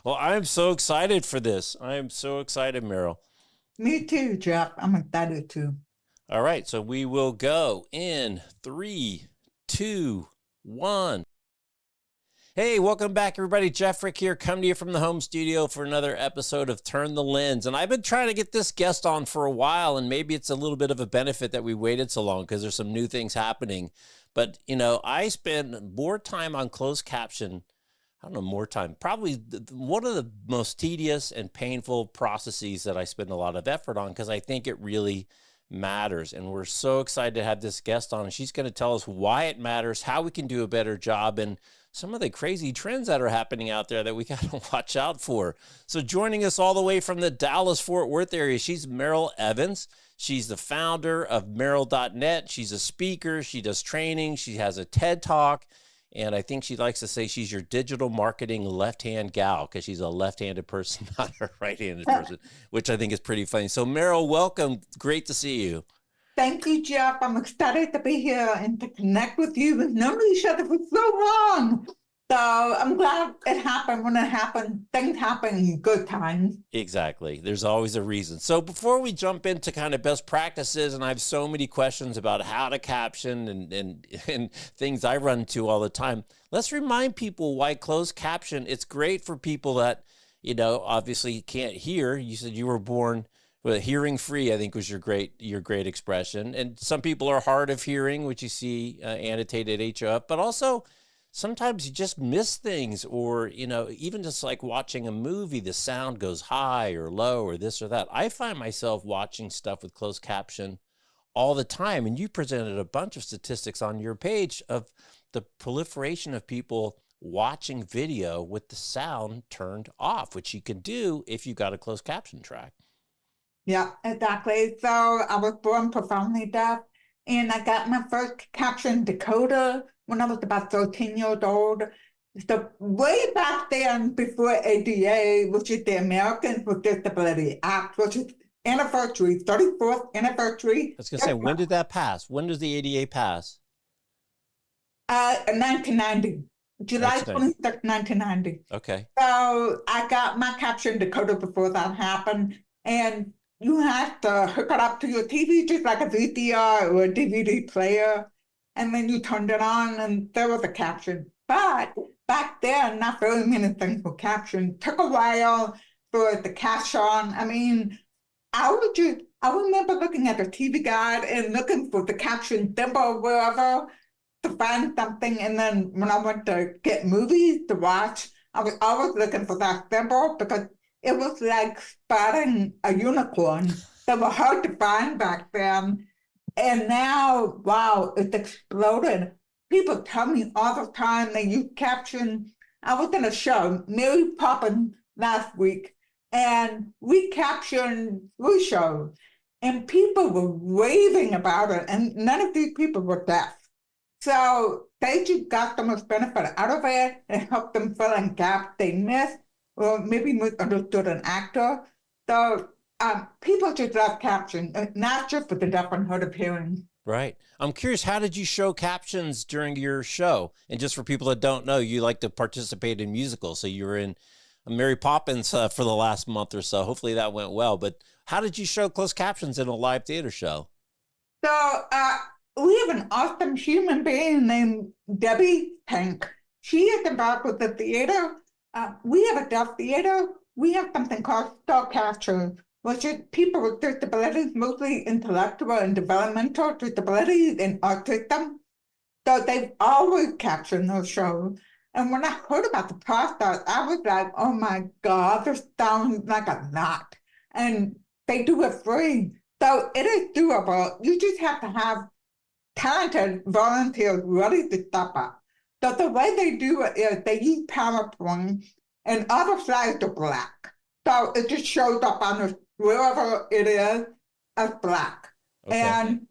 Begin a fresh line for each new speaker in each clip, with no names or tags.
Well, I'm so excited for this. I am so excited, Meryl.
Me too, Jeff. I'm excited too.
All right, so we will go in three, two, one. Hey, welcome back, everybody. Jeff Frick here, coming to you from the home studio for another episode of Turn the Lens. And I've been trying to get this guest on for a while, and maybe it's a little bit of a benefit that we waited so long because there's some new things happening. But, I spend more time on closed caption. I don't know, more time. Probably one of the most tedious and painful processes that I spend a lot of effort on because I think it really matters. And we're so excited to have this guest on, and she's going to tell us why it matters, how we can do a better job, and some of the crazy trends that are happening out there that we got to watch out for. So joining us all the way from the Dallas-Fort Worth area, she's Meryl Evans. She's the founder of Meryl.net. She's a speaker. She does training. She has a TED Talk. And I think she likes to say she's your digital marketing left-hand gal because she's a left-handed person, not a right-handed person, which I think is pretty funny. So Meryl, welcome. Great to see you.
Thank you, Jeff. I'm excited to be here and to connect with you. We've known each other for so long. So I'm glad it happened when it happened. Things happen in good times.
Exactly. There's always a reason. So before we jump into kind of best practices, and I have so many questions about how to caption and things I run into all the time, let's remind people why closed caption, it's great for people that, obviously can't hear. You said you were born with hearing free, I think was your great expression. And some people are hard of hearing, which you see annotated HOF, but also sometimes you just miss things, or, even just like watching a movie, the sound goes high or low or this or that. I find myself watching stuff with closed caption all the time. And you presented a bunch of statistics on your page of the proliferation of people watching video with the sound turned off, which you can do if you got a closed caption track.
Yeah, exactly. So I was born profoundly deaf, and I got my first caption decoder when I was about 13 years old. So way back then, before ADA, which is the Americans with Disabilities Act, which is anniversary, 34th anniversary.
I was going to say, when did that pass? When does the ADA pass?
1990. July 26, 1990.
Okay.
So I got my caption decoder before that happened, and you had to hook it up to your TV just like a VCR or a DVD player, and then you turned it on and there was a caption. But back then, not very many things were captioned. It took a while for the caption. I mean, I remember looking at a TV guide and looking for the caption symbol wherever to find something. And then when I went to get movies to watch, I was always looking for that symbol because it was like spotting a unicorn. They were hard to find back then. And now, wow, it's exploded. People tell me all the time they use caption. I was in a show, Mary Poppins, last week, and we captioned 3 shows. And people were raving about it, and none of these people were deaf. So they just got the most benefit out of it and helped them fill in gaps they missed, or maybe misunderstood an actor. So people just love caption, not just for the deaf and hard of hearing.
Right. I'm curious, how did you show captions during your show? And just for people that don't know, you like to participate in musicals. So you were in Mary Poppins for the last month or so. Hopefully that went well. But how did you show closed captions in a live theater show?
So we have an awesome human being named Debbie Pink. She is involved with the theater. We have a deaf theater. We have something called Captions, which is people with disabilities, mostly intellectual and developmental disabilities and autism. So they've always captioned those shows. And when I heard about the process, I was like, oh my God, this sounds like a lot. And they do it free. So it is doable. You just have to have talented volunteers ready to step up. So the way they do it is they use PowerPoint and all the slides are black. So it just shows up on the, wherever it is as black.
Okay.
And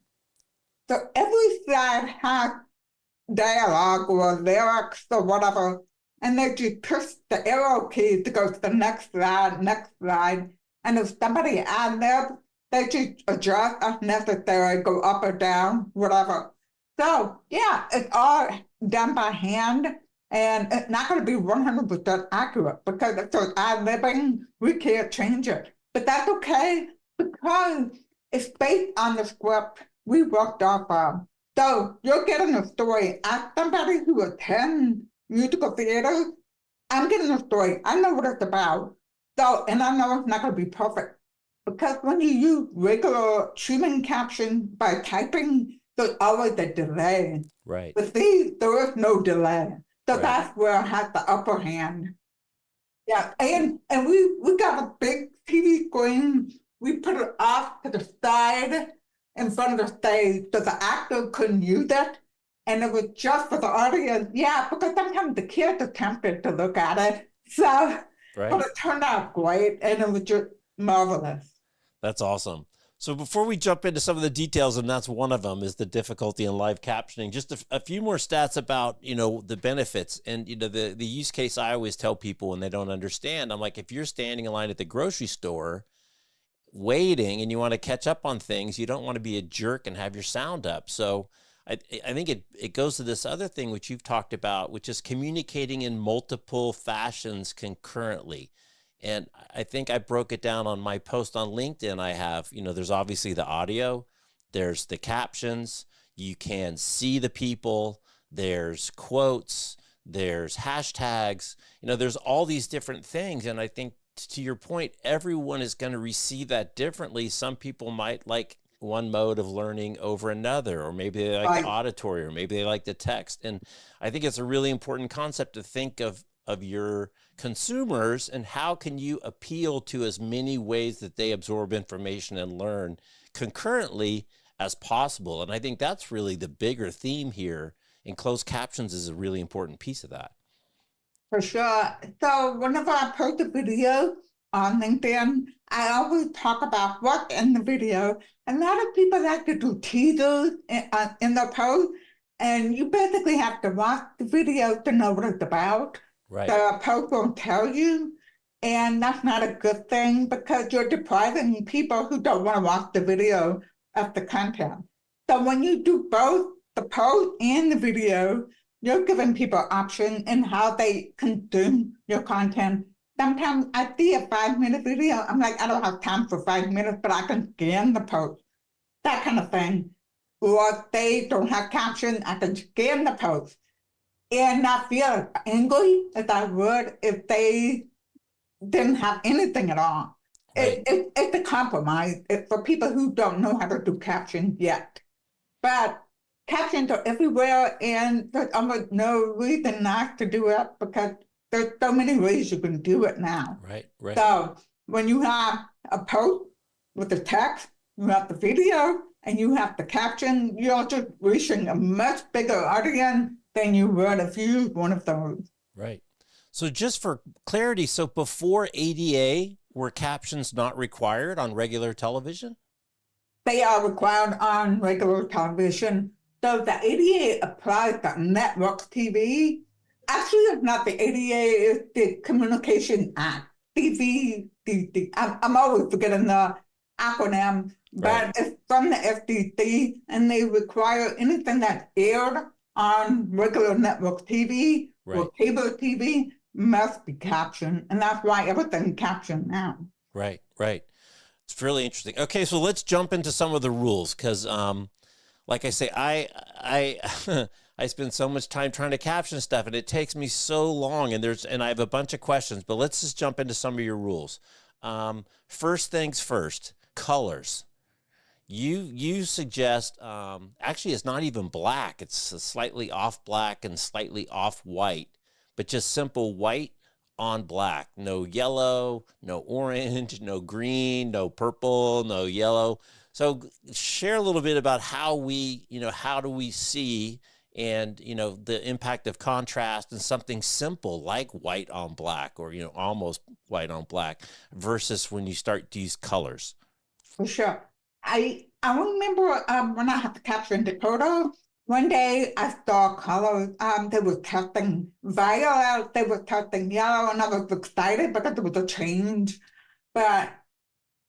so every slide has dialogue or lyrics or whatever, and they just push the arrow key to go to the next slide. And if somebody ad libs, they just adjust as necessary, go up or down, whatever. So yeah, it's all done by hand. And it's not going to be 100% accurate because it's our living, we can't change it. But that's okay because it's based on the script we worked off of. So you're getting a story. As somebody who attends musical theater, I'm getting a story. I know what it's about. So, and I know it's not going to be perfect. Because when you use regular human caption by typing, there's always a delay.
Right.
But see, there is no delay. So
Right.
that's where I had the upper hand. Yeah, and we got a big TV screen. We put it off to the side in front of the stage so the actor couldn't use it. And it was just for the audience. Yeah, because sometimes the kids are tempted to look at it. So, but
Right.
it turned out great and it was just marvelous.
That's awesome. So before we jump into some of the details, and that's one of them, is the difficulty in live captioning, just a few more stats about, the benefits and, the use case I always tell people when they don't understand. I'm like, if you're standing in line at the grocery store waiting and you want to catch up on things, you don't want to be a jerk and have your sound up. So I think it goes to this other thing, which you've talked about, which is communicating in multiple fashions concurrently. And I think I broke it down on my post on LinkedIn. I have, there's obviously the audio, there's the captions, you can see the people, there's quotes, there's hashtags, there's all these different things. And I think to your point, everyone is going to receive that differently. Some people might like one mode of learning over another, or maybe they like the auditory, or maybe they like the text. And I think it's a really important concept to think of your consumers and how can you appeal to as many ways that they absorb information and learn concurrently as possible. And I think that's really the bigger theme here, and closed captions is a really important piece of that.
For sure. So whenever I post a video on LinkedIn, I always talk about what's in the video. A lot of people like to do teasers in their post, and you basically have to watch the video to know what it's about.
Right.
The post won't tell you, and that's not a good thing because you're depriving people who don't want to watch the video of the content. So when you do both the post and the video, you're giving people option in how they consume your content. Sometimes I see a 5-minute video. I'm like, I don't have time for 5 minutes, but I can scan the post, that kind of thing. Or if they don't have caption, I can scan the post and not feel angry as I would if they didn't have anything at all.
Right.
It's a compromise for people who don't know how to do caption yet. But captions are everywhere, and there's almost no reason not to do it because there's so many ways you can do it now.
Right.
So when you have a post with the text, you have the video, and you have the caption, you're just reaching a much bigger audience than you would if you used one of those.
Right. So just for clarity, so before ADA, were captions not required on regular television?
They are required on regular television. So the ADA applies to network TV. Actually, it's not the ADA, it's the Communication Act. I'm always forgetting the acronym, but it's from the FCC, and they require anything that's aired on regular network TV or cable TV must be captioned, and that's why everything's captioned now.
Right. It's really interesting. Okay, so let's jump into some of the rules because, like I say, I I spend so much time trying to caption stuff, and it takes me so long. And I have a bunch of questions, but let's just jump into some of your rules. First things first, colors. You suggest actually it's not even black; it's slightly off black and slightly off white, but just simple white on black. No yellow, no orange, no green, no purple, no yellow. So share a little bit about how do we see and, the impact of contrast and something simple like white on black or, almost white on black versus when you start to use colors.
For sure. I remember when I had to capture in Dakota, one day I saw colors. They were testing violet, they were testing yellow, and I was excited because it was a change. But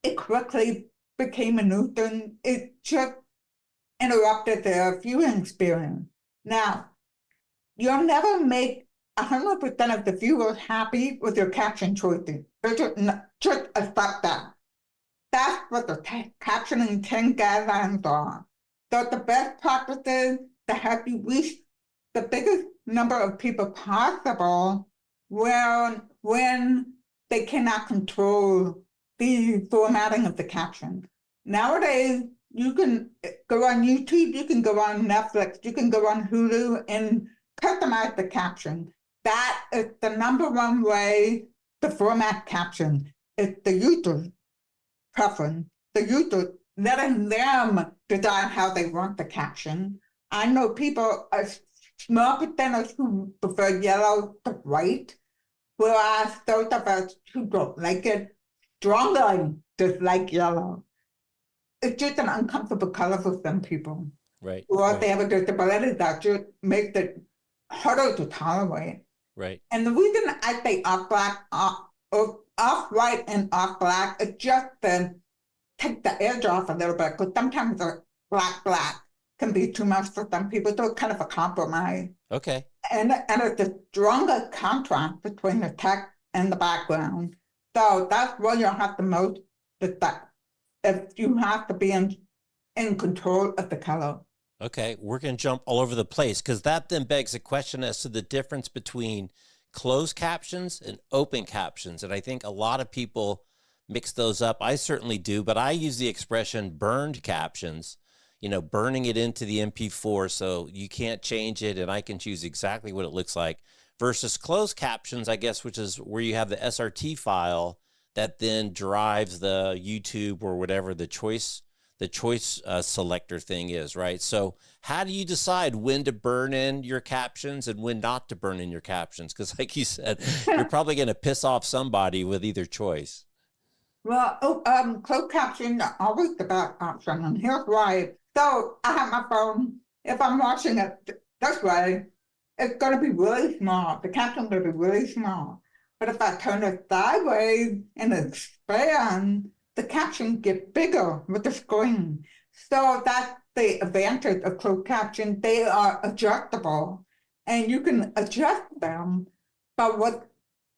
it quickly became a nuisance. It just interrupted the viewing experience. Now, you'll never make 100% of the viewers happy with your caption choices. They just accept that. That's what the captioning 10 guidelines are. So the best practices to help you reach the biggest number of people possible when they cannot control the formatting of the caption. Nowadays, you can go on YouTube, you can go on Netflix, you can go on Hulu and customize the caption. That is the number one way to format caption. It's the user's preference. The user, letting them decide how they want the caption. I know people, a small percentage who prefer yellow to white, whereas those of us who don't like it strongly dislike yellow. It's just an uncomfortable color for some people.
Right.
Or
right.
they have a disability that just makes it harder to tolerate.
Right.
And the reason I say off black, off white and off black is just to take the edge off a little bit, because sometimes the black can be too much for some people, so it's kind of a compromise.
Okay.
And it's a stronger contrast between the text and the background. So that's where you'll have the most effect, if you have to be in control of the color.
Okay, we're going to jump all over the place, because that then begs a question as to the difference between closed captions and open captions. And I think a lot of people mix those up. I certainly do, but I use the expression burned captions, you know, burning it into the MP4 so you can't change it and I can choose exactly what it looks like, versus closed captions, I guess, which is where you have the SRT file that then drives the YouTube or whatever the choice selector thing is, right? So how do you decide when to burn in your captions and when not to burn in your captions? Because like you said, you're probably going to piss off somebody with either choice.
Well, closed caption always the best option, and here's why. So I have my phone. If I'm watching it this way, it's going to be really small. The caption's going to be really small. But if I turn it sideways and expand, the caption gets bigger with the screen. So that's the advantage of closed caption. They are adjustable, and you can adjust them. But with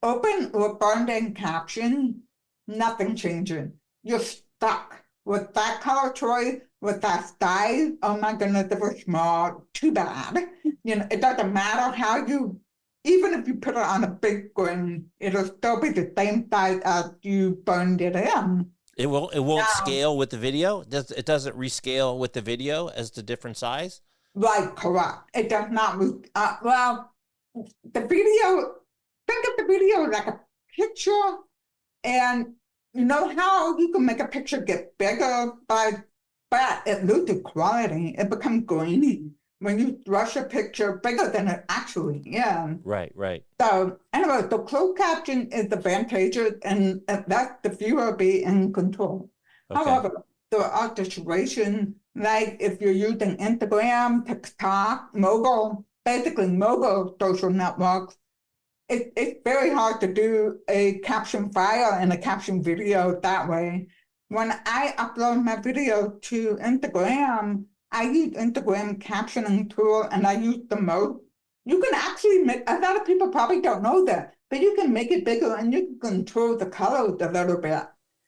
open or burned-in caption, nothing changes. You're stuck with that color choice, with that size. Oh my goodness, it was small. Too bad. You know, it doesn't matter how you, even if you put it on a big screen, it'll still be the same size as you burned it in.
It won't scale with the video. It doesn't rescale with the video as the different size.
Right, correct. It does not move. Well, the video. Think of the video like a picture, and you know how you can make a picture get bigger, but it loses quality. It becomes grainy when you rush a picture bigger than it actually is.
Right, right.
So anyway, the closed caption is advantageous and let the viewer be in control.
Okay.
However, there are situations like if you're using Instagram, TikTok, basically mobile social networks, it's very hard to do a caption file and a caption video that way. When I upload my video to Instagram, I use Instagram captioning tool and I use the mode. You can actually make, a lot of people probably don't know that, but you can make it bigger and you can control the colors a little bit.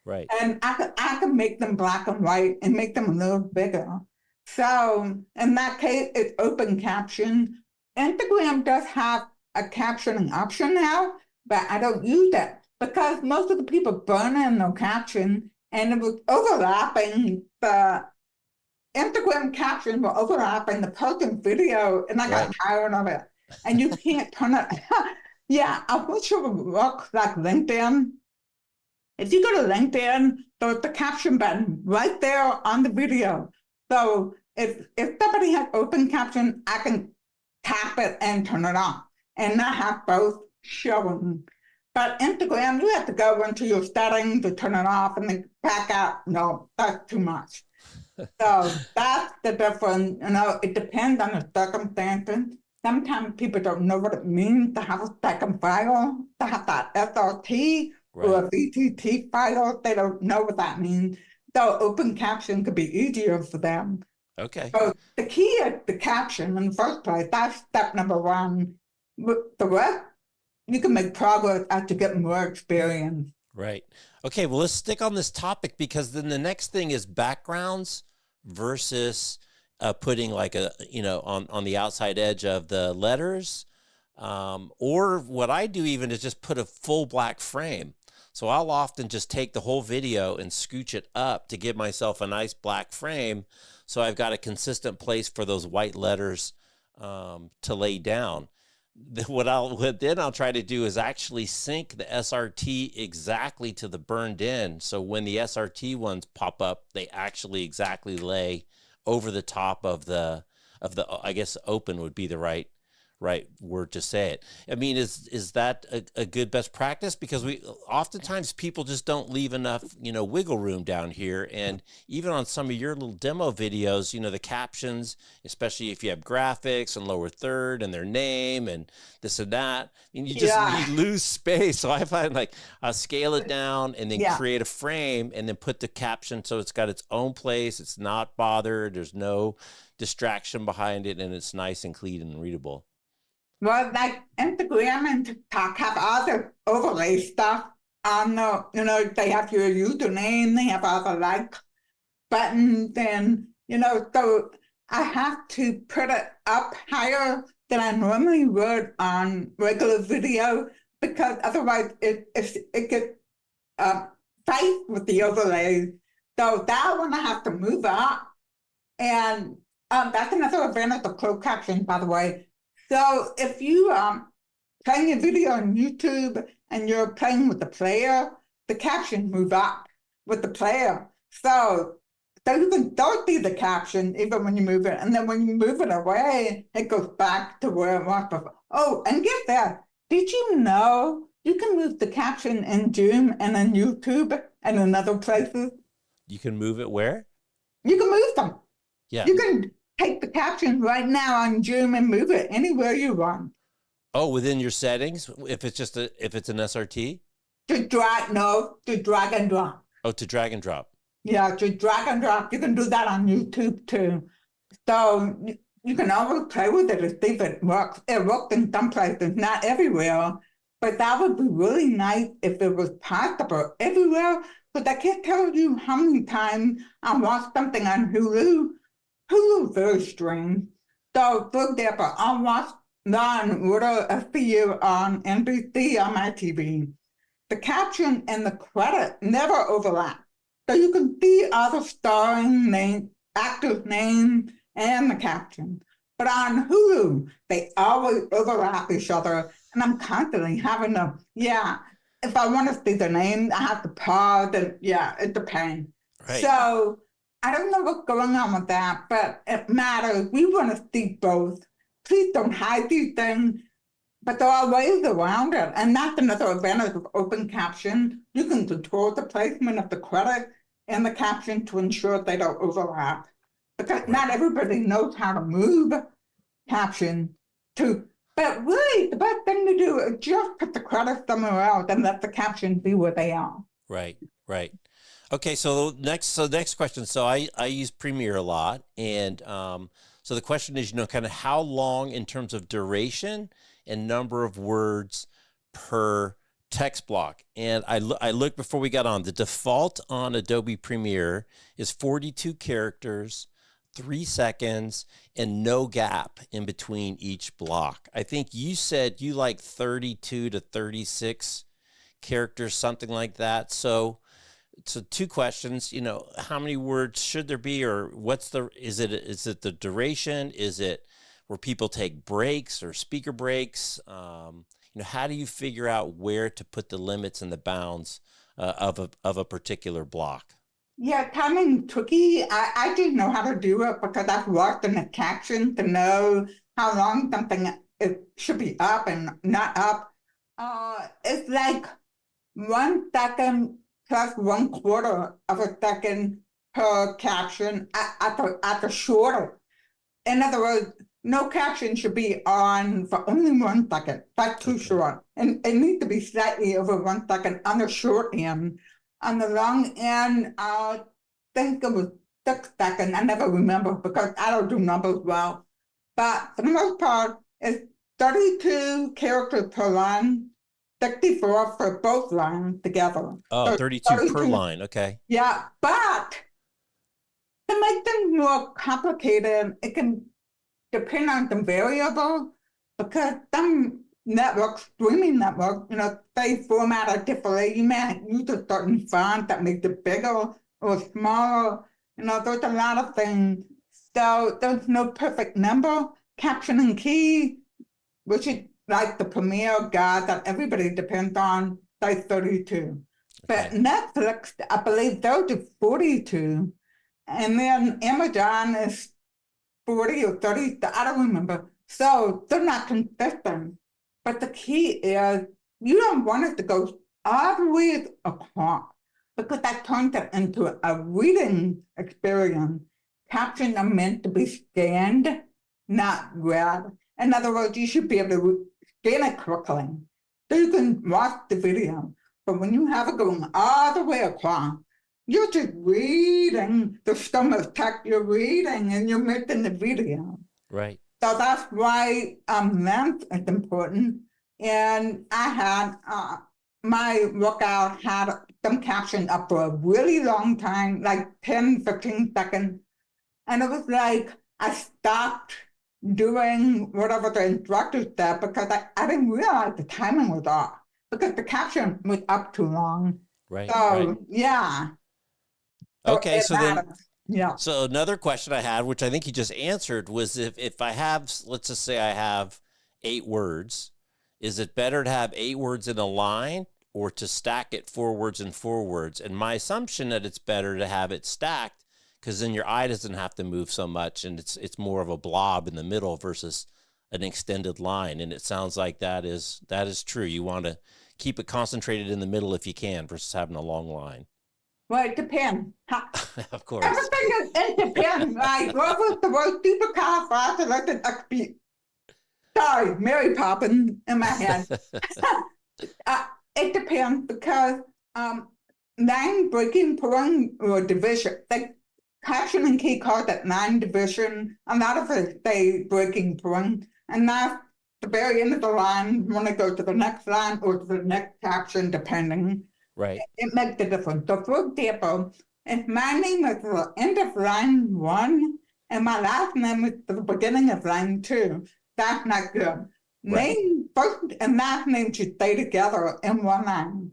Right.
And I can make them black and white and make them a little bigger. So in that case, it's open caption. Instagram does have a captioning option now, but I don't use it because most of the people burn in no caption, and it was overlapping the Instagram caption were overlapping the person's video, and I got tired of it. And you can't turn it. Yeah, I wish it would work like LinkedIn. If you go to LinkedIn, there's the caption button right there on the video. So if somebody has open caption, I can tap it and turn it on and not have both showing. But Instagram, you have to go into your settings to turn it off and then back out. No, that's too much. So that's the difference. You know, it depends on the circumstances. Sometimes people don't know what it means to have a second file, to have that SRT or a VTT file. They don't know what that means. So open caption could be easier for them.
Okay.
So the key is the caption in the first place. That's step number one. But the rest, you can make progress as you get more experience.
Right. Okay, well, let's stick on this topic, because then the next thing is backgrounds versus putting like a, on the outside edge of the letters. Or what I do even is just put a full black frame. So I'll often just take the whole video and scooch it up to give myself a nice black frame. So I've got a consistent place for those white letters to lay down. What I'll try to do is actually sync the SRT exactly to the burned in. So when the SRT ones pop up, they actually exactly lay over the top of the, I guess open would be the right word to say it. I mean, is that a good best practice? Because oftentimes people just don't leave enough, wiggle room down here. And even on some of your little demo videos, the captions, especially if you have graphics and lower third and their name and this and that, and you lose space. So I find like I'll scale it down and then create a frame and then put the caption so it's got its own place. It's not bothered. There's no distraction behind it, and it's nice and clean and readable.
Well, like Instagram and TikTok have all the overlay stuff on the, they have your username, they have all the like buttons, and, so I have to put it up higher than I normally would on regular video, because otherwise it gets tight with the overlays. So that one I have to move up. And that's another advantage of closed captions, by the way. So if you playing a video on YouTube and you're playing with the player, the caption move up with the player. So you can still see the caption even when you move it. And then when you move it away, it goes back to where it was before. Oh, and get that. Did you know you can move the caption in Zoom and in YouTube and in other places?
You can move it where?
You can move them.
Yeah.
You can take the caption right now on Zoom and move it anywhere you want.
Oh, within your settings, if it's an SRT?
To drag and drop.
Oh, to drag and drop.
Yeah, to drag and drop. You can do that on YouTube too. So you can always play with it to see if it works. It works in some places, not everywhere. But that would be really nice if it was possible everywhere. But I can't tell you how many times I watched something on Hulu. Hulu's very strange. So, for example, I watched Law and Order SVU on NBC on my TV. The caption and the credit never overlap. So you can see all the starring name, actor's name, and the caption. But on Hulu, they always overlap each other. And I'm constantly having to, if I want to see the name, I have to pause, and it's a pain. Right. So I don't know what's going on with that, but it matters. We want to see both. Please don't hide these things, but there are ways around it. And that's another advantage of open caption. You can control the placement of the credit and the caption to ensure they don't overlap. Because not everybody knows how to move caption to, but really the best thing to do is just put the credit somewhere else and let the caption be where they are.
Right. Okay, so next question. So I use Premiere a lot, and so the question is, kind of how long in terms of duration and number of words per text block. And I looked before we got on. The default on Adobe Premiere is 42 characters, 3 seconds, and no gap in between each block. I think you said you like 32 to 36 characters, something like that. So 2 questions, how many words should there be, or is it the duration? Is it where people take breaks or speaker breaks? How do you figure out where to put the limits and the bounds of a particular block?
Yeah, timing tricky. I didn't know how to do it because I've worked in the caption to know how long something it should be up and not up. It's like 1 second plus 1/4 of a second per caption at the shorter. In other words, no caption should be on for only 1 second. That's too short. And it needs to be slightly over 1 second on the short end. On the long end, I think it was 6 seconds. I never remember because I don't do numbers well. But for the most part, it's 32 characters per line, 64 for both lines together.
Oh,
So
32 per line. Okay.
Yeah, but to make things more complicated, it can depend on some variables because some networks, streaming networks, they format it differently. You may use a certain font that makes it bigger or smaller. There's a lot of things. So there's no perfect number. Caption and key, which is like the premier guide that everybody depends on, say 32. But
Okay.
Netflix, I believe those are 42. And then Amazon is 40 or 30, I don't remember. So they're not consistent. But the key is you don't want it to go all the way across because that turns it into a reading experience. Captions are meant to be scanned, not read. In other words, you should be able to scan it quickly so you can watch the video. But when you have it going all the way across, you're just reading the stomach text you're reading and you're making the video.
Right.
So that's why length is important. And I had my workout had some captions up for a really long time, like 10, 15 seconds. And it was like I stopped doing whatever the instructor said because I didn't realize the timing was off because the caption was up too long.
Right.
So,
Right.
yeah. So
Okay.
it
So then,
matters. Yeah.
so another question I had, which I think you just answered, was if I have, let's just say I have 8 words, is it better to have 8 words in a line or to stack it 4 words and 4 words? And my assumption that it's better to have it stacked because then your eye doesn't have to move so much and it's more of a blob in the middle versus an extended line. And it sounds like that is true. You want to keep it concentrated in the middle if you can versus having a long line.
Well, it depends.
Of course.
Everything it depends. Like, what was the word supercalifragilisticexpialidocious? Sorry, Mary Poppins in my head. It depends because line breaking point or division, like captioning key calls it line division. A lot of it say breaking point, and that's the very end of the line. You want to go to the next line or to the next caption, depending.
Right.
It makes a difference. So, for example, if my name is the end of line 1 and my last name is the beginning of line 2, that's not good.
Right.
Name first and last name should stay together in one line.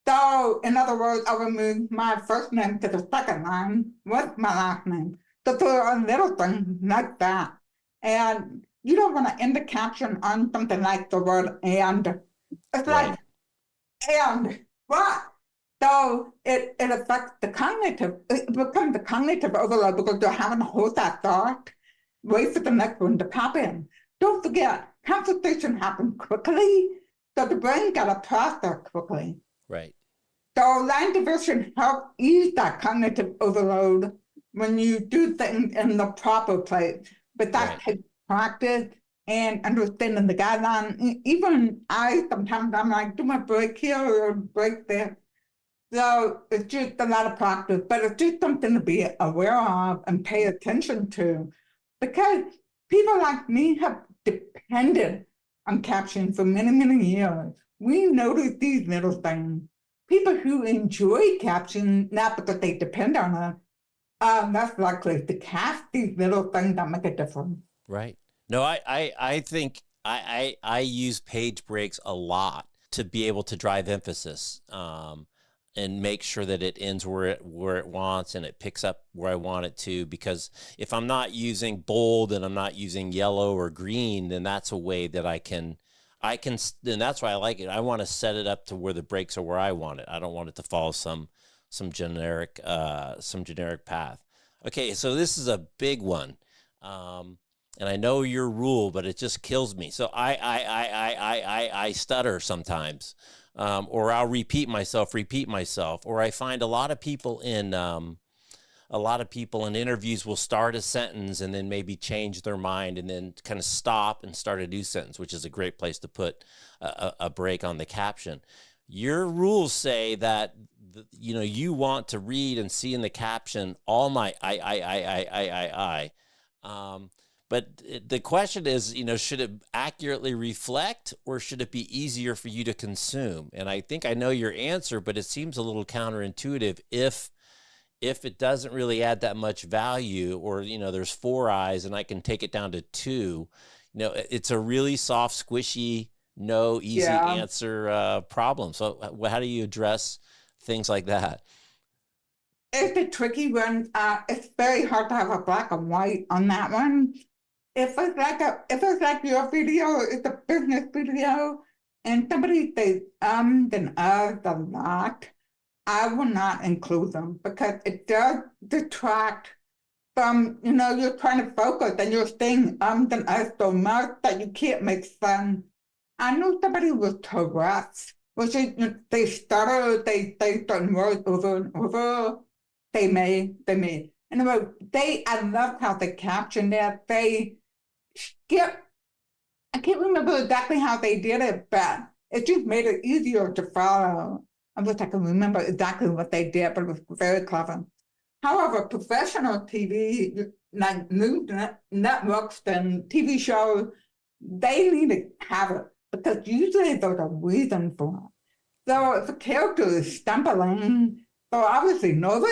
So, in other words, I will move my first name to the second line with my last name. So, there are little things like that. And you don't want to end the caption on something like the word and. It's
Right.
like, and what? So it affects the cognitive, it becomes the cognitive overload because they're having to hold that thought, wait for the next one to pop in. Don't forget, concentration happens quickly, so the brain got to process quickly.
Right.
So line division helps ease that cognitive overload when you do things in the proper place. But that takes practice and understanding the guideline. Even sometimes I'm like, do my break here or break there. So it's just a lot of practice, but it's just something to be aware of and pay attention to because people like me have depended on caption for many, many years. We notice these little things. People who enjoy caption, not because they depend on it, are less likely to catch these little things that make a difference.
Right. No, I think I use page breaks a lot to be able to drive emphasis and make sure that it ends where it wants and it picks up where I want it to. Because if I'm not using bold and I'm not using yellow or green, then that's a way that I can, and that's why I like it. I want to set it up to where the breaks are where I want it. I don't want it to follow some generic path. Okay, so this is a big one. And I know your rule, but it just kills me. So I stutter sometimes, or I'll repeat myself, or I find a lot of people in interviews will start a sentence and then maybe change their mind and then kind of stop and start a new sentence, which is a great place to put a break on the caption. Your rules say that you want to read and see in the caption all my But the question is, should it accurately reflect or should it be easier for you to consume? And I think I know your answer, but it seems a little counterintuitive if it doesn't really add that much value, or, there's 4 eyes and I can take it down to 2, it's a really soft, squishy, no easy answer problem. So how do you address things like that?
It's a tricky one. It's very hard to have a black and white on that one. If it's like your video, it's a business video, and somebody says then the lot, I will not include them because it does detract from, you're trying to focus and you're saying then so much that you can't make sense. I know somebody with Tourette's, which is, they stutter, they say certain words over and over. They may. Anyway, I love how they caption that. They skip, I can't remember exactly how they did it, but it just made it easier to follow. I wish I can remember exactly what they did, but it was very clever. However, professional TV, like news networks and TV shows, they need to have it because usually there's a reason for it. So if a character is stumbling, so obviously nervous,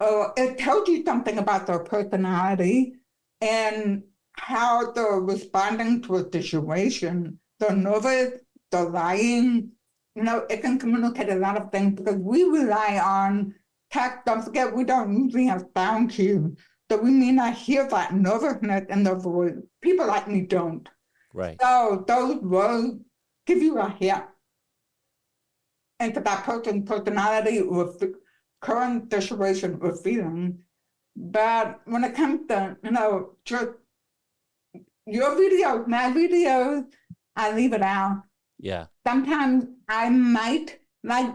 it tells you something about their personality and how they're responding to a situation. They're nervous, they're lying. It can communicate a lot of things because we rely on text. Don't forget, we don't usually have sound cues. So we may not hear that nervousness in their voice. People like me don't.
Right.
So those words give you a hint into that person's personality or current situation or feeling. But when it comes to, just your videos, my videos, I leave it out.
Yeah.
Sometimes I might, I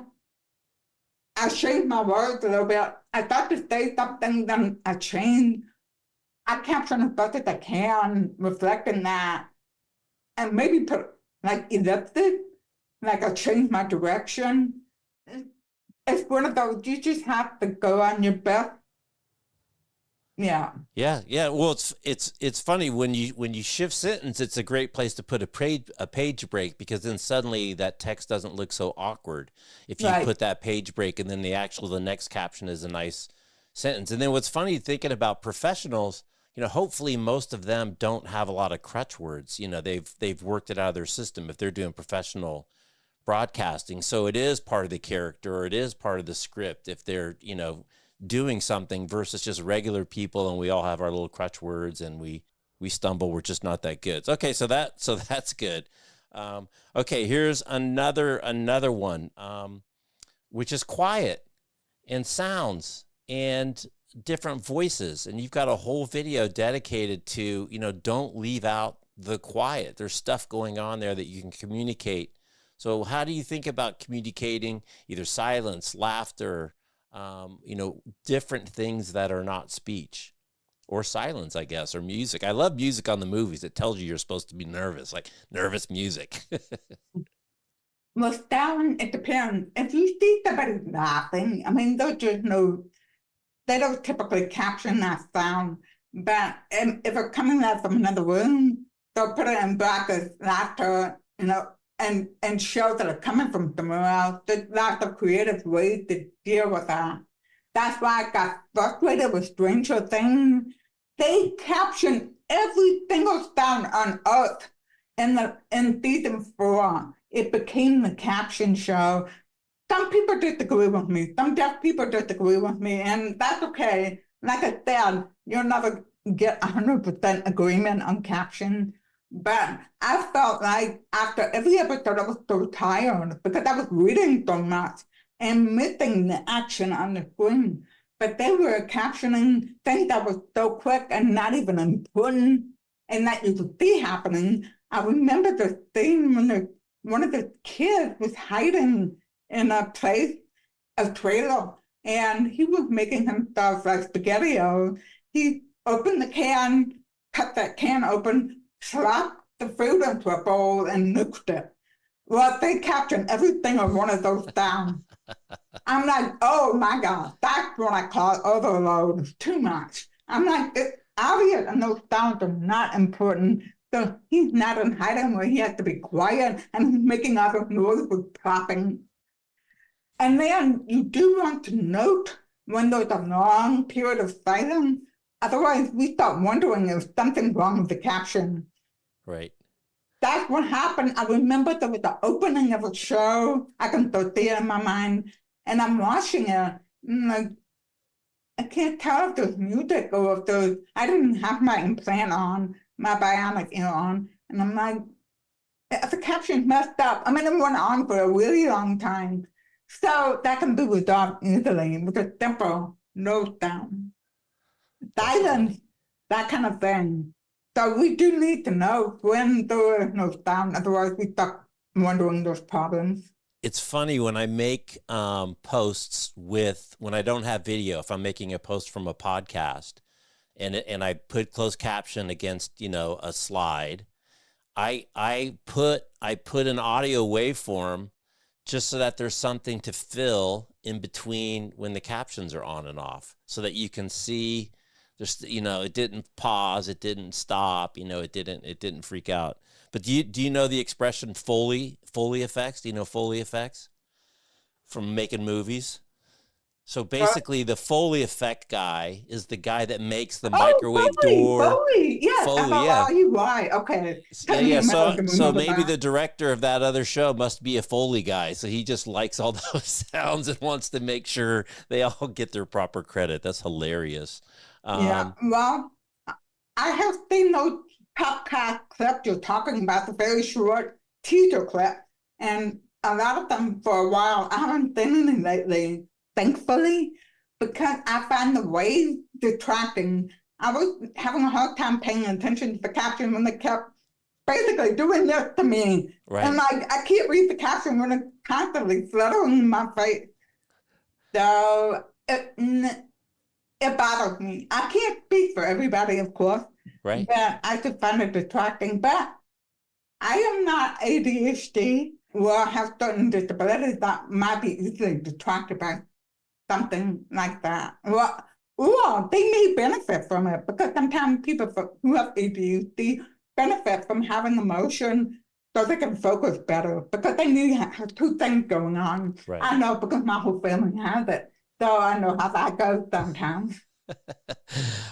change my words a little bit. I thought to say something, then I change. I caption as best as I can, reflecting that, and maybe put ellipsis, I change my direction. It's one of those, you just have to go on your best. Yeah.
Well, it's funny when you shift sentence. It's a great place to put a page break because then suddenly that text doesn't look so awkward. If you put that page break and then the next caption is a nice sentence. And then what's funny thinking about professionals, hopefully most of them don't have a lot of crutch words. They've worked it out of their system if they're doing professional broadcasting. So it is part of the character, or it is part of the script if they're, doing something versus just regular people and we all have our little crutch words and we stumble. We're just not that good. Okay. So that's good. Okay. Here's another one, which is quiet and sounds and different voices. And you've got a whole video dedicated to, don't leave out the quiet. There's stuff going on there that you can communicate. So how do you think about communicating either silence, laughter, different things that are not speech or silence, I guess, or music? I love music on the movies. It tells you you're supposed to be nervous, like nervous music.
Well, sound, it depends. If you see somebody laughing, they don't typically caption that sound, but if it's coming out from another room, they'll put it in brackets, laughter, and show that it's coming from somewhere else. There's lots of creative ways to deal with that. That's why I got frustrated with Stranger Things. They captioned every single sound on Earth in season 4. It became the caption show. Some people disagree with me. Some deaf people disagree with me, and that's okay. Like I said, you'll never get 100% agreement on caption. But I felt like after every episode, I was so tired because I was reading so much and missing the action on the screen. But they were captioning things that were so quick and not even important and that you could see happening. I remember the scene when one of the kids was hiding in a trailer, and he was making himself like SpaghettiOs. He opened the can, cut that can open, slapped the food into a bowl and nuked it. Well, they captioned everything on one of those sounds. I'm like, oh my God, that's what I call overload. It's too much. I'm like, obvious and those sounds are not important. So he's not in hiding where he has to be quiet and he's making other noise with popping. And then you do want to note when there's a long period of silence. Otherwise, we start wondering if something's wrong with the caption.
Right.
That's what happened. I remember there was the opening of a show. I can still see it in my mind. And I'm watching it. And like, I can't tell if there's music or if there's, I didn't have my implant on, my bionic ear on. And I'm like, the caption's messed up. I mean, it went on for a really long time. So that can be resolved easily with a simple nose down. Silence, that kind of thing. So we do need to know when there is no sound, otherwise we start wondering those problems.
It's funny when I make posts when I don't have video, if I'm making a post from a podcast and I put closed caption against, a slide, I put an audio waveform just so that there's something to fill in between when the captions are on and off, so that you can see there's, it didn't pause, it didn't stop, it didn't freak out. But do you know the expression Foley effects? Do you know Foley effects from making movies? So basically, the Foley effect guy is the guy that makes the microwave door.
Foley, yes.
Foley, yeah.
F-O-L-E-Y, okay.
Yeah. So maybe the director of that other show must be a Foley guy. So he just likes all those sounds and wants to make sure they all get their proper credit. That's hilarious.
Yeah. Well, I have seen those podcast clips you're talking about, the very short teaser clip, and a lot of them for a while. I haven't seen any lately, thankfully, because I find the waves distracting. I was having a hard time paying attention to the caption when they kept basically doing this to me.
Right.
And I can't read the caption when it's constantly fluttering in my face. So it bothers me. I can't speak for everybody, of course.
Right.
But I just find it distracting. But I am not ADHD or have certain disabilities that might be easily distracted by something like that. Well, or they may benefit from it, because sometimes people who have ADHD benefit from having emotion so they can focus better, because they need to have two things going on.
Right.
I know, because my whole family has it. So I know how that goes sometimes.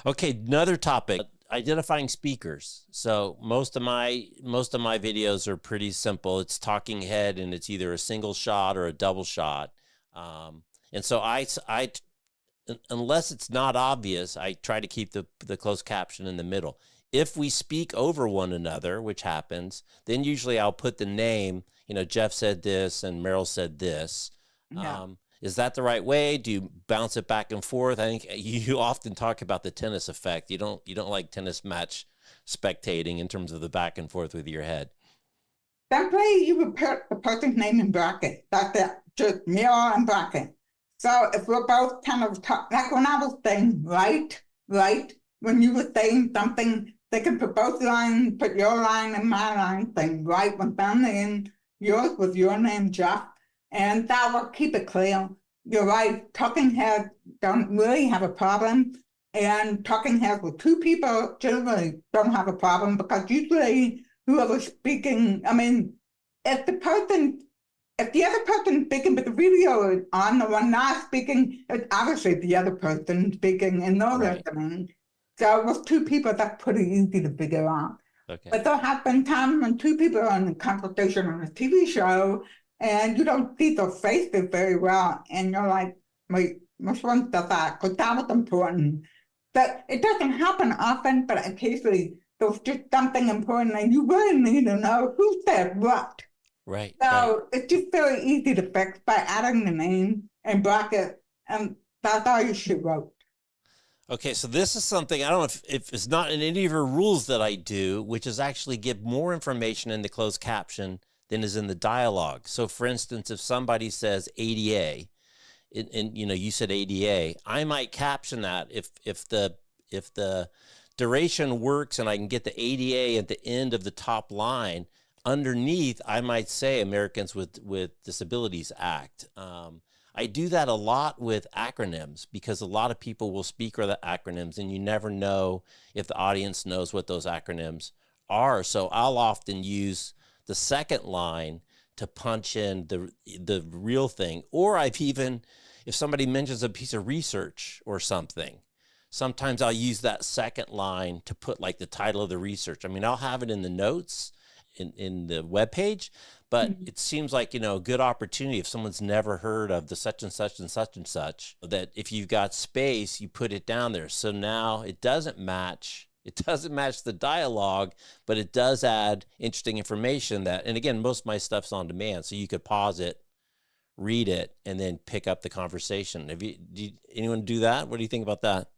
Okay, another topic, identifying speakers. So most of my videos are pretty simple. It's talking head, and it's either a single shot or a double shot. And so I unless it's not obvious, I try to keep the closed caption in the middle. If we speak over one another, which happens, then usually I'll put the name, Jeff said this and Meryl said this.
Yeah.
Is that the right way? Do you bounce it back and forth? I think you often talk about the tennis effect. You don't like tennis match spectating in terms of the back and forth with your head.
Simply, you would put the person's name in bracket. That's it. Just Meryl and bracket. So if we're both kind of like when I was saying right, when you were saying something, they can put both lines, put your line and my line, saying right when I'm in yours with your name, Jeff. And that will keep it clear. You're right, talking heads don't really have a problem. And talking heads with two people generally don't have a problem, because usually whoever's speaking, I mean, if the other person speaking, but the video is on, the one not speaking, it's obviously the other person speaking and they're listening. So with two people, that's pretty easy to figure out.
Okay.
But there have been times when two people are in a conversation on a TV show and you don't see their faces very well, and you're like, wait, which one does that? Because that was important. But it doesn't happen often, but occasionally there's just something important and you really need to know who said what.
Right.
So it's just very easy to fix by adding the name and bracket, and that's all you should wrote.
Okay, so this is something, I don't know if it's not in any of your rules that I do, which is actually give more information in the closed caption than is in the dialogue. So for instance, if somebody says ADA, and you said ADA, I might caption that if the duration works and I can get the ADA at the end of the top line. Underneath, I might say Americans with Disabilities Act. I do that a lot with acronyms because a lot of people will speak with the acronyms and you never know if the audience knows what those acronyms are. So I'll often use the second line to punch in the real thing. Or I've even, if somebody mentions a piece of research or something, sometimes I'll use that second line to put like the title of the research. I mean, I'll have it in the notes in the webpage, but it seems like, you know, a good opportunity if someone's never heard of the such and such and such and such, that if you've got space, you put it down there. So now it doesn't match the dialogue, but it does add interesting information that, and again, most of my stuff's on demand. So you could pause it, read it, and then pick up the conversation. Anyone do that? What do you think about that?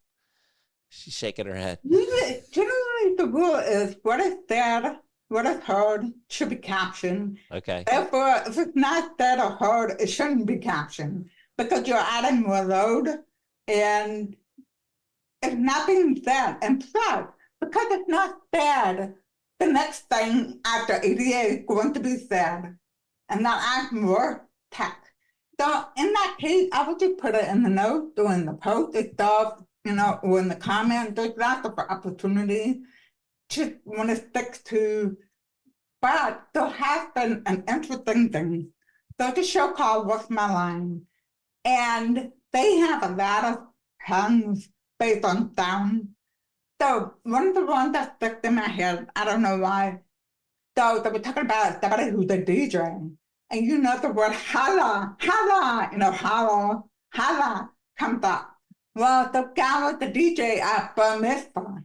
She's shaking her head.
Generally, the rule is what is said, what is heard should be captioned.
Okay.
Therefore, if it's not said or heard, it shouldn't be captioned because you're adding more load and it's not being said. And plus, because it's not said, the next thing after ADA is going to be said, and that adds more text. So in that case, I would just put it in the note or in the post itself, you know, or in the comment. There's lots of opportunity just when it sticks to. But there has been an interesting thing. There's a show called What's My Line? And they have a lot of puns based on sound. So one of the ones that stuck in my head, I don't know why. So they were talking about somebody who's a DJ. And you know the word holla, holla, you know, holla, holla comes up. Well, the guy was the DJ at Bar Mitzvah.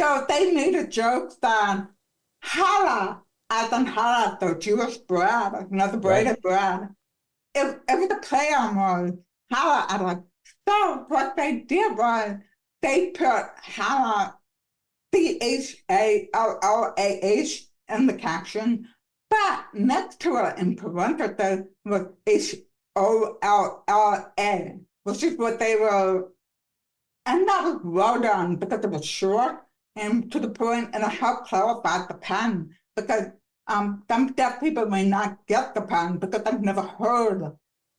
So they made a joke that holla, as in holla, the Jewish bread, you know, the braided bread. It was a play on words, holla. I was like, so what they did was they put holla, CHALLAH in the caption, but next to it in parentheses was HOLLA, which is what they were, and that was well done because it was short and to the point, and it helped clarify the pun because some deaf people may not get the pun because they've never heard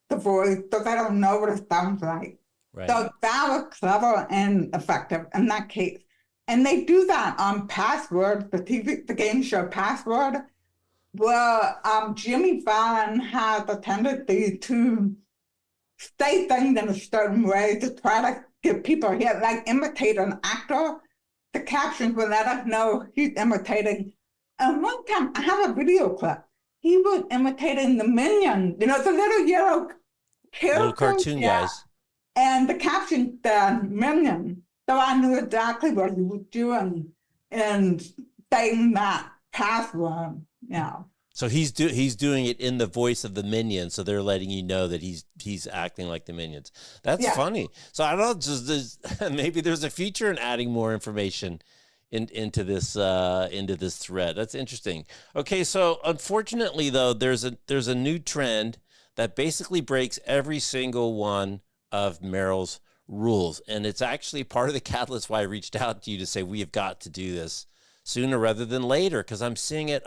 the voice, so they don't know what it sounds like.
Right.
So that was clever and effective in that case. And they do that on Password, the game show Password, where Jimmy Fallon has a tendency to say things in a certain way to try to get people here, like imitate an actor. The captions will let us know he's imitating. And one time, I have a video clip. He was imitating the Minions, you know, the little yellow characters.
Little cartoon guys.
And the caption said Minion. So I knew exactly what he was doing and saying that password, you know.
So he's doing it in the voice of the Minions, so they're letting you know that he's acting like the Minions. That's funny. So I don't know, maybe there's a feature in adding more information into this thread. That's interesting. Okay, so unfortunately though, there's a new trend that basically breaks every single one of Meryl's rules, and it's actually part of the catalyst why I reached out to you to say we have got to do this sooner rather than later, because I'm seeing it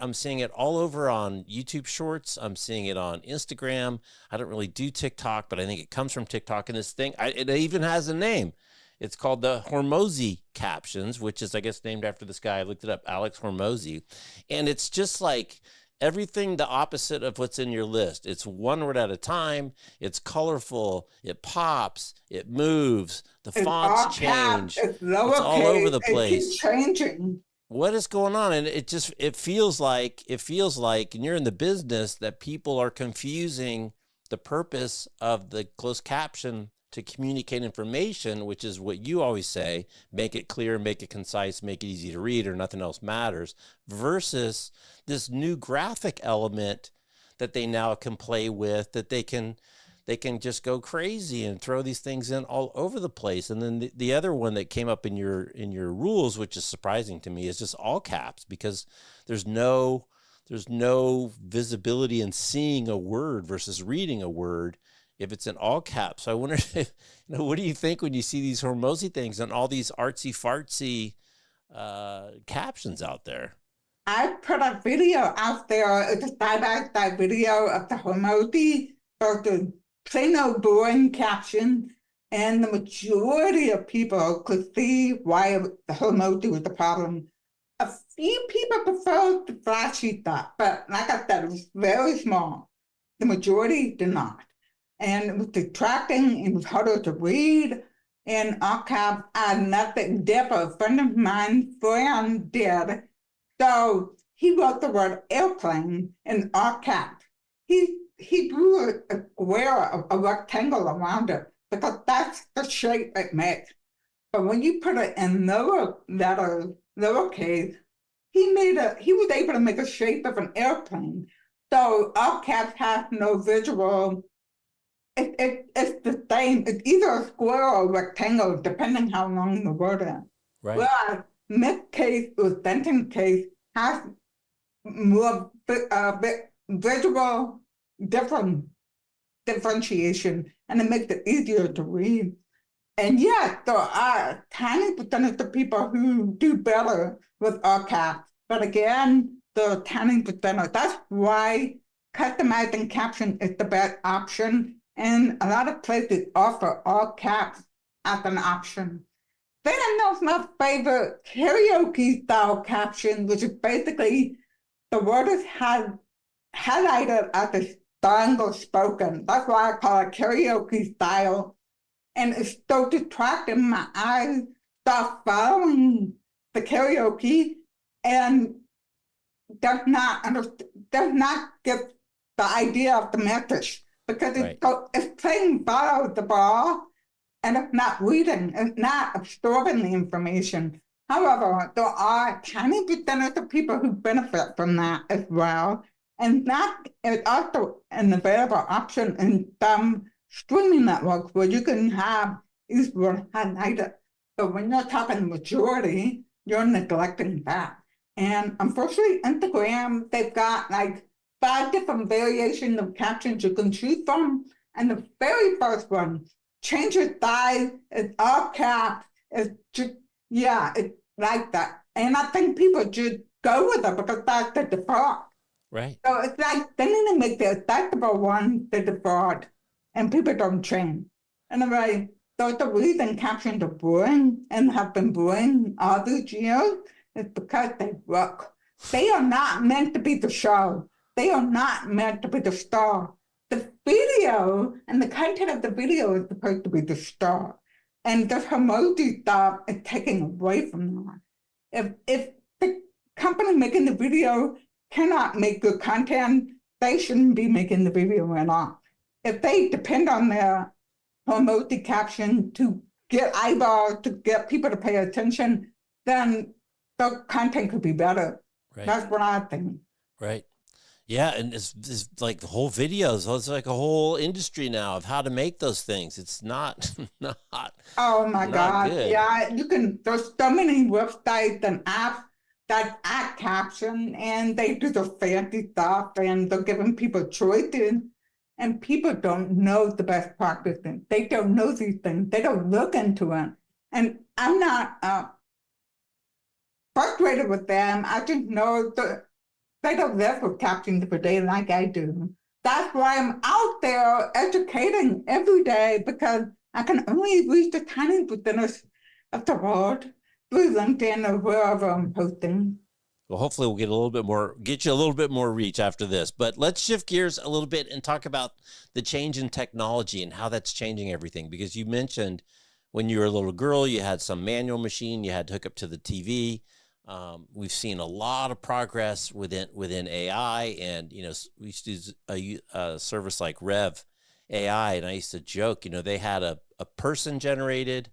all over on YouTube Shorts. I'm seeing it on Instagram. I don't really do TikTok, but I think it comes from TikTok. And this thing, it even has a name. It's called the Hormozi Captions, which is, I guess, named after this guy. I looked it up, Alex Hormozi. And it's just like everything the opposite of what's in your list. It's one word at a time. It's colorful. It pops. It moves. The fonts change.
It's
all over the place.
It keeps changing.
What is going on? And it feels like, and you're in the business, that people are confusing the purpose of the closed caption to communicate information, which is what you always say, make it clear, make it concise, make it easy to read, or nothing else matters, versus this new graphic element that they now can play with, that they can just go crazy and throw these things in all over the place. And then the other one that came up in your rules, which is surprising to me, is just all caps, because there's no visibility in seeing a word versus reading a word if it's in all caps. So I wonder if, what do you think when you see these Hormozi things and all these artsy fartsy captions out there?
I put a video out there, it's a side-by-side video of the Hormozi versus plain old boring caption, and the majority of people could see why the whole emoji was the problem. A few people prefer the flashy stuff, but like I said, it was very small. The majority did not. And it was distracting, it was harder to read, and all caps had nothing different. A friend of mine, friend, did. So he wrote the word airplane in all caps. He drew a square, a rectangle around it, because that's the shape it makes. But when you put it in lower letters, lowercase, he was able to make a shape of an airplane. So all caps have no visual. It's the same. It's either a square or a rectangle, depending how long the word is.
Right.
Whereas mixed case or sentence case has more visual differentiation, and it makes it easier to read. And yes, there are tiny percentage of people who do better with all caps. But again, the tiny percentage. That's why customizing caption is the best option. And a lot of places offer all caps as an option. Then I know my favorite karaoke style caption, which is basically the word is highlighted as a triangle spoken. That's why I call it karaoke style. And it's so distracting. My eyes start following the karaoke and does not get the idea of the message, because it's playing follow the ball and it's not reading, it's not absorbing the information. However, there are tiny percentage of people who benefit from that as well. And that is also an available option in some streaming networks where you can have each word highlighted. But when you're talking the majority, you're neglecting that. And unfortunately, Instagram, they've got like 5 different variations of captions you can choose from. And the very first one, change your size, is all caps, it's just, yeah, it's like that. And I think people should go with it because that's the default.
Right.
So it's like they need to make the acceptable one the default, and people don't change. Anyway, so the reason captions are boring and have been boring all these years is because they work. They are not meant to be the show. They are not meant to be the star. The video and the content of the video is supposed to be the star. And this emoji stuff is taking away from that. If the company making the video cannot make good content, they shouldn't be making the video at all. If they depend on their emoji caption to get eyeballs, to get people to pay attention, then the content could be better.
Right.
That's what I think.
Right. Yeah, and it's like the whole videos. It's like a whole industry now of how to make those things. It's not
Oh my God.
good.
Yeah, there's so many websites and apps that add caption, and they do the fancy stuff, and they're giving people choices, and people don't know the best practices. They don't know these things. They don't look into it. And I'm not frustrated with them. I just know that they don't live with captions every day like I do. That's why I'm out there educating every day, because I can only reach the tiny percentage of the world through LinkedIn or wherever I'm posting.
Well, hopefully we'll get you a little bit more reach after this. But let's shift gears a little bit and talk about the change in technology and how that's changing everything. Because you mentioned when you were a little girl, you had some manual machine you had to hook up to the TV. We've seen a lot of progress within AI, and we used to use a service like Rev AI, and I used to joke, they had a person generated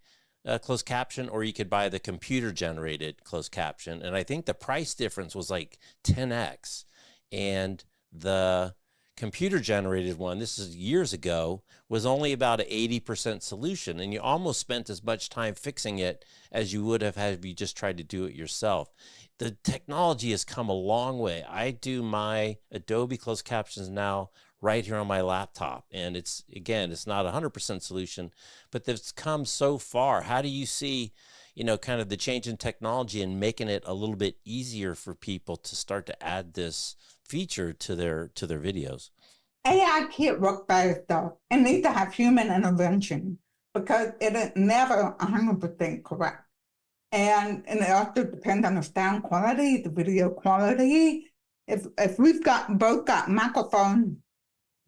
closed caption, or you could buy the computer generated closed caption, and I think the price difference was like 10x, and the computer generated one, this is years ago, was only about an 80% solution, and you almost spent as much time fixing it as you would have had if you just tried to do it yourself. The technology has come a long way. I do my Adobe closed captions now right here on my laptop, and it's not a 100% solution, but it's come so far. How do you see kind of the change in technology and making it a little bit easier for people to start to add this feature to their videos?
AI can't work by itself. It needs to have human intervention because it is never 100% correct. And it also depends on the sound quality, the video quality. If we've got both got microphones,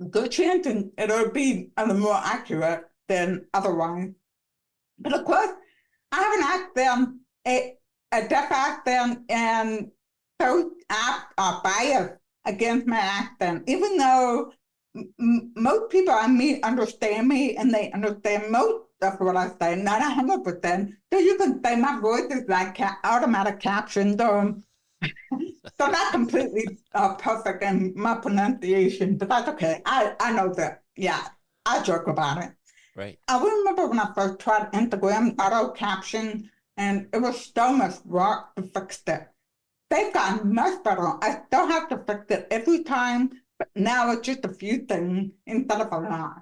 good chance it'll be a little more accurate than otherwise. But of course, I have an accent, a deaf accent, and those apps are biased against my accent, even though most people I meet understand me and they understand most of what I say, not 100%. So you can say my voice is like automatic captions, so not completely perfect in my pronunciation, but that's okay. I know that. Yeah, I joke about it.
Right.
I remember when I first tried Instagram auto caption, and it was so much work to fix it. They've gotten much better. I still have to fix it every time, but now it's just a few things instead of a lot.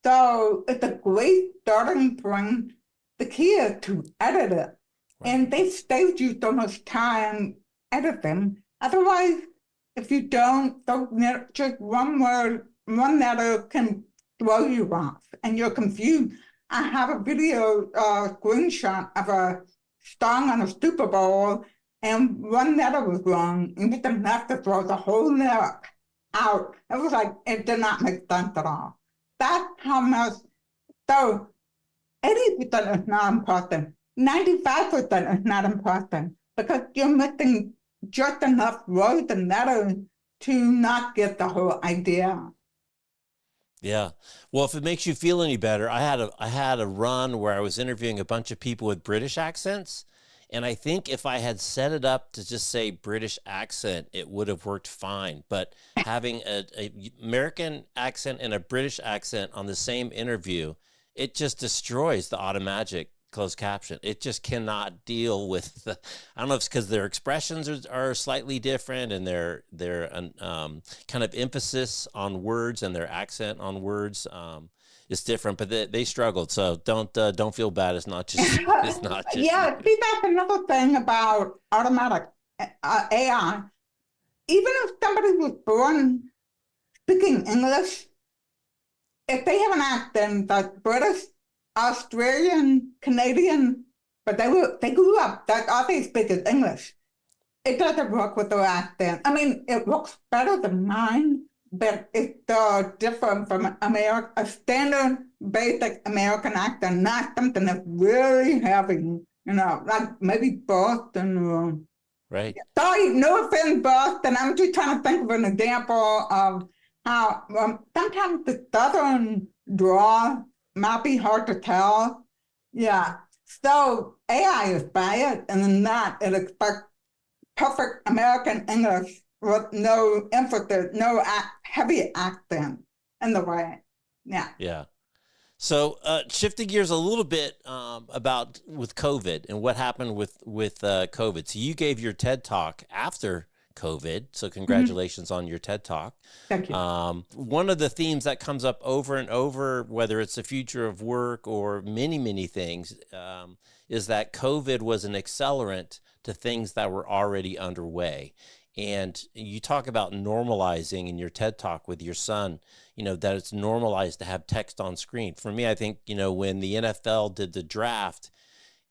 So it's a great starting point. The key is to edit it. Right. And they saved you so much time editing. Otherwise, if you don't, just one word, one letter can throw you off and you're confused. I have a video screenshot of a song on a Super Bowl, and one letter was wrong, and you didn't have to throw the whole lyric out. It was like, it did not make sense at all. That's how much, so 80% is not important. 95% is not important because you're missing just enough words and letters to not get the whole idea.
Yeah. Well, if it makes you feel any better, I had a run where I was interviewing a bunch of people with British accents. And I think if I had set it up to just say British accent, it would have worked fine. But having a American accent and a British accent on the same interview, it just destroys the automatic closed caption. It just cannot deal with the, I don't know if it's because their expressions are slightly different and their kind of emphasis on words and their accent on words is different, but they struggled. So don't feel bad. It's not just
yeah. See, that's another thing about automatic AI. Even if somebody was born speaking English, if they have an accent that's British, Australian, Canadian, but they grew up, that all they speak is English. It doesn't work with their accent. I mean, it works better than mine, but it's different from a standard basic American accent, not something that's really heavy, like maybe Boston.
Right.
Sorry, no offense, Boston. I'm just trying to think of an example of how sometimes the Southern draw might be hard to tell. Yeah. So AI is biased, and in that it expects perfect American English with no emphasis, no heavy accent in the way. Yeah.
Yeah. So shifting gears a little bit about with COVID and what happened with COVID. So you gave your TED Talk after COVID. So congratulations on your TED Talk.
Thank you.
One of the themes that comes up over and over, whether it's the future of work or many things, is that COVID was an accelerant to things that were already underway. And you talk about normalizing in your TED Talk with your son, that it's normalized to have text on screen. For me, I think, when the NFL did the draft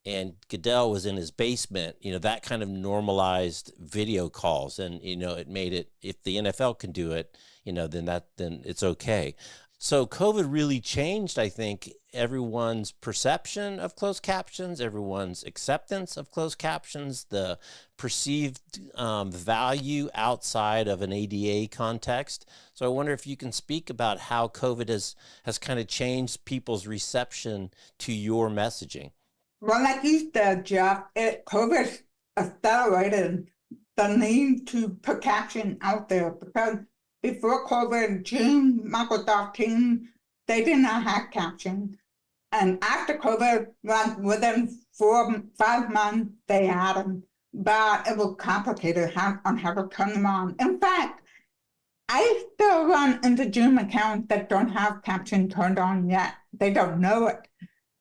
and Goodell was in his basement, that kind of normalized video calls, and, it made it, if the NFL can do it, then it's okay. So COVID really changed, I think, everyone's perception of closed captions, everyone's acceptance of closed captions, the perceived value outside of an ADA context. So I wonder if you can speak about how COVID has kind of changed people's reception to your messaging.
Well, like you said, Jeff, COVID accelerated the need to put caption out there because before COVID, June, Microsoft Teams, they did not have captions. And after COVID, within 4-5 months, they had them. But it was complicated on how to turn them on. In fact, I still run into Zoom accounts that don't have caption turned on yet. They don't know it.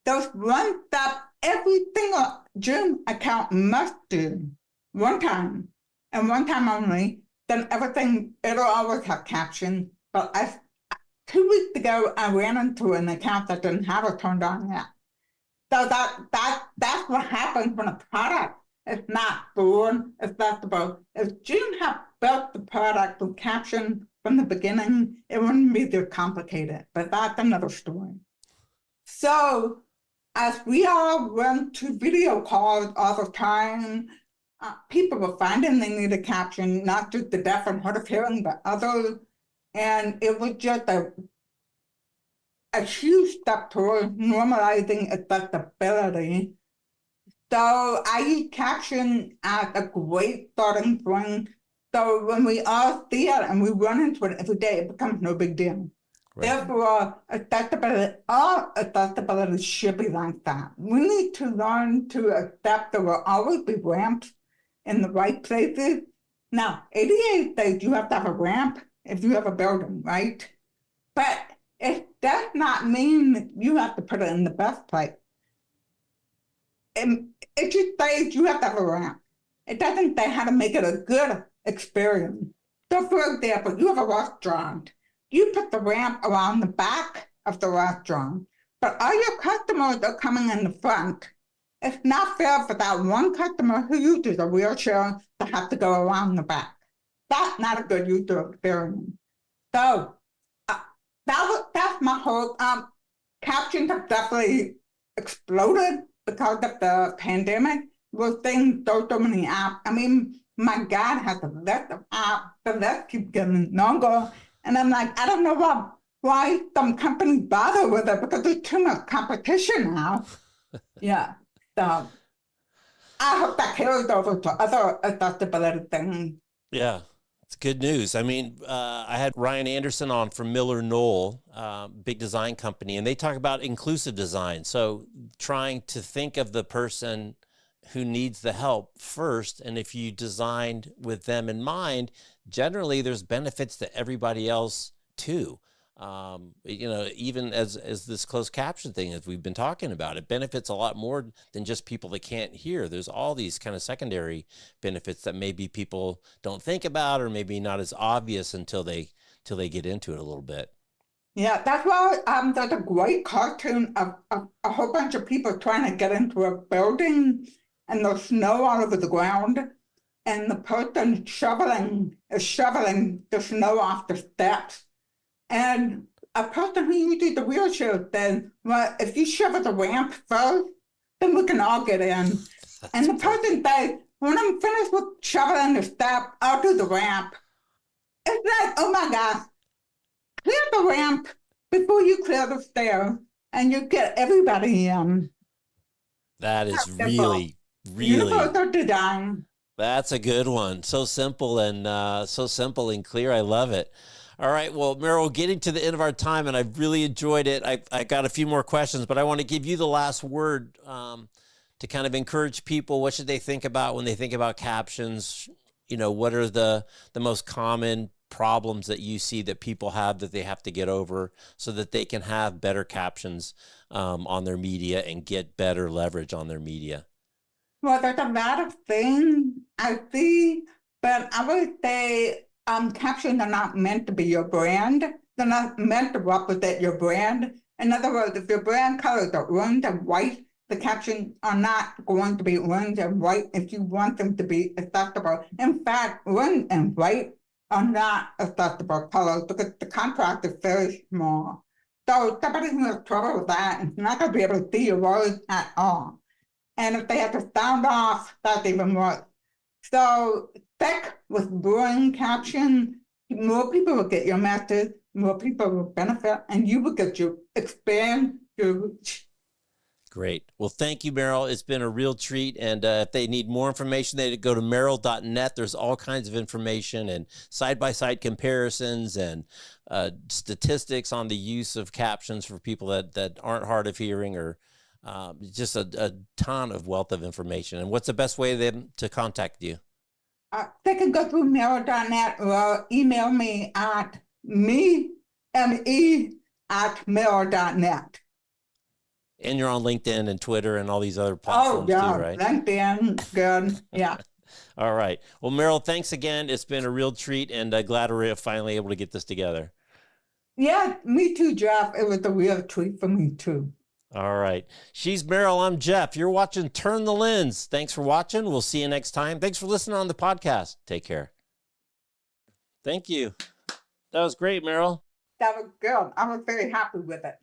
There's one that every single Zoom account must do one time, and one time only. Then everything, it'll always have captions, but I 2 weeks ago, I ran into an account that didn't have it turned on yet. So that's what happens when a product is not born accessible. If June had built the product with Caption from the beginning, it wouldn't be this complicated. But that's another story. So as we all went to video calls all the time, people were finding they needed Caption, not just the deaf and hard of hearing, but others. And it was just a huge step towards normalizing accessibility. So I use Caption as a great starting point. So when we all see it and we run into it every day, it becomes no big deal. Right. Therefore, all accessibility should be like that. We need to learn to accept there will always be ramps in the right places. Now, ADA says you have to have a ramp if you have a building, right? But it does not mean that you have to put it in the best place. It just says you have to have a ramp. It doesn't say how to make it a good experience. So, for example, you have a restaurant. You put the ramp around the back of the restaurant, but all your customers are coming in the front. It's not fair for that one customer who uses a wheelchair to have to go around the back. That's not a good user experience. So that's my whole, Captions have definitely exploded because of the pandemic. We're seeing so many apps. I mean, my God, has a list of apps. The list keeps getting longer. And I'm like, I don't know why some companies bother with it because there's too much competition now. Yeah. So I hope that carries over to other accessibility things.
Yeah. It's good news. I mean, I had Ryan Anderson on from Miller Knoll, big design company, and they talk about inclusive design. So trying to think of the person who needs the help first. And if you designed with them in mind, generally there's benefits to everybody else too. You know, even as this closed caption thing, as we've been talking about, it benefits a lot more than just people that can't hear. There's all these kind of secondary benefits that maybe people don't think about, or maybe not as obvious until they get into it a little bit.
Yeah, that's why there's a great cartoon of a whole bunch of people trying to get into a building and there's snow all over the ground, and the person is shoveling the snow off the steps. And a person who uses the wheelchair says, well, if you shovel the ramp first, then we can all get in. And the person says, when I'm finished with shoveling the step, I'll do the ramp. It's like, oh my God, clear the ramp before you clear the stairs, and you get everybody in.
That is really
universal design.
That's a good one. So simple and clear. I love it. All right. Well, Meryl, getting to the end of our time, and I've really enjoyed it. I got a few more questions, but I want to give you the last word to kind of encourage people. What should they think about when they think about captions? You know, what are the most common problems that you see that people have that they have to get over so that they can have better captions on their media and get better leverage on their media?
Well, there's a lot of things I see, but I would say captions are not meant to be your brand. They're not meant to represent your brand. In other words, if your brand colors are orange and white, the captions are not going to be orange and white if you want them to be accessible. In fact, orange and white are not accessible colors because the contrast is very small. So somebody who has trouble with that is not going to be able to see your words at all. And if they have to sound off, that's even worse. So stick with brewing Caption. More people will get your message, more people will benefit, and you will get to expand your reach.
Great. Well, thank you, Meryl. It's been a real treat. And if they need more information, they go to meryl.net. There's all kinds of information and side-by-side comparisons and statistics on the use of captions for people that aren't hard of hearing, or just a ton of wealth of information. And what's the best way then to contact you?
They can go through meryl.net or email me at me@meryl.net.
And you're on LinkedIn and Twitter and all these other platforms too, right?
LinkedIn, good, yeah.
All right. Well, Meryl, thanks again. It's been a real treat, and glad we're finally able to get this together.
Yeah, me too, Jeff. It was a real treat for me too.
All right. She's Meryl. I'm Jeff. You're watching Turn the Lens. Thanks for watching. We'll see you next time. Thanks for listening on the podcast. Take care. Thank you. That was great, Meryl.
That was good. I was very happy with it.